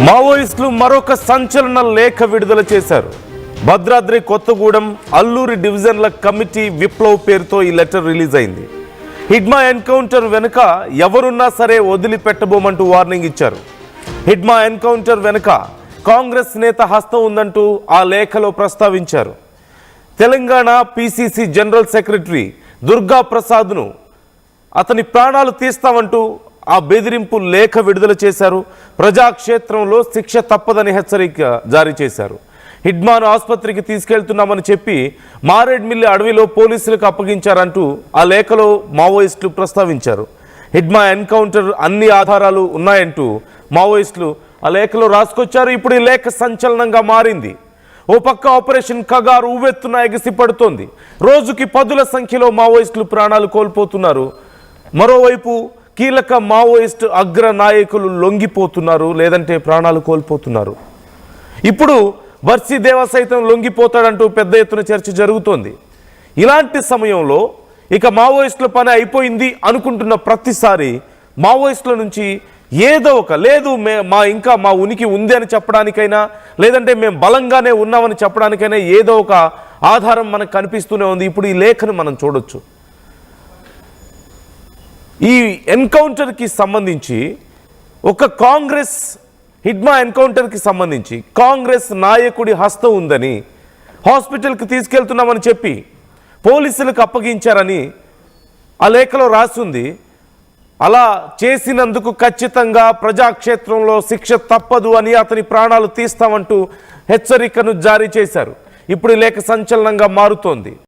మావోయిస్టులు మరొక సంచలన లేఖ విడుదల చేశారు. భద్రాద్రి కొత్తగూడెం అల్లూరి డివిజన్ల కమిటీ విప్లవ్ పేరుతో ఈ లెటర్ రిలీజ్ అయింది. హిడ్మా ఎన్కౌంటర్ వెనుక ఎవరున్నా సరే వదిలిపెట్టబోమంటూ వార్నింగ్ ఇచ్చారు. హిడ్మా ఎన్కౌంటర్ వెనుక కాంగ్రెస్ నేత హస్తం ఉందంటూ ఆ లేఖలో ప్రస్తావించారు. Telangana PCC general secretary Durga ప్రసాద్ను అతని ప్రాణాలు తీస్తామంటూ ఆ బెదిరింపు లేఖ విడుదల చేశారు. ప్రజాక్షేత్రంలో శిక్ష తప్పదని హెచ్చరిక జారీ చేశారు. హిడ్మాను ఆసుపత్రికి తీసుకెళ్తున్నామని చెప్పి మారేడ్మిల్లి అడవిలో పోలీసులకు అప్పగించారంటూ ఆ లేఖలో మావోయిస్టులు ప్రస్తావించారు. హిడ్మా ఎన్కౌంటర్ అన్ని ఆధారాలు ఉన్నాయంటూ మావోయిస్టులు ఆ లేఖలో రాసుకొచ్చారు. ఇప్పుడు ఈ లేఖ సంచలనంగా మారింది. ఓ పక్క ఆపరేషన్ కగారు ఉవ్వెత్తున ఎగిసిపడుతోంది. రోజుకి పదుల సంఖ్యలో మావోయిస్టులు ప్రాణాలు కోల్పోతున్నారు. మరోవైపు కీలక మావోయిస్టు అగ్ర నాయకులు లొంగిపోతున్నారు, లేదంటే ప్రాణాలు కోల్పోతున్నారు. ఇప్పుడు బర్సిదేవ సైతం లొంగిపోతాడంటూ పెద్ద ఎత్తున చర్చ జరుగుతోంది. ఇలాంటి సమయంలో ఇక మావోయిస్టుల పని అయిపోయింది అనుకుంటున్న ప్రతిసారి మావోయిస్టుల నుంచి ఏదో ఒక లేదు మా ఉనికి ఉంది అని చెప్పడానికైనా, లేదంటే మేము బలంగానే ఉన్నామని చెప్పడానికైనా ఏదో ఒక ఆధారం మనకు కనిపిస్తూనే ఉంది. ఇప్పుడు ఈ లేఖను మనం చూడొచ్చు. ఈ ఎన్కౌంటర్కి సంబంధించి ఒక కాంగ్రెస్ హిడ్మా ఎన్కౌంటర్కి సంబంధించి కాంగ్రెస్ నాయకుడి హస్తం ఉందని, హాస్పిటల్కి తీసుకెళ్తున్నామని చెప్పి పోలీసులకు అప్పగించారని ఆ లేఖలో రాస్తుంది. అలా చేసినందుకు ఖచ్చితంగా ప్రజాక్షేత్రంలో శిక్ష తప్పదు అని, అతని ప్రాణాలు తీస్తామంటూ హెచ్చరికను జారీ చేశారు. ఇప్పుడు ఈ లేఖ సంచలనంగా మారుతోంది.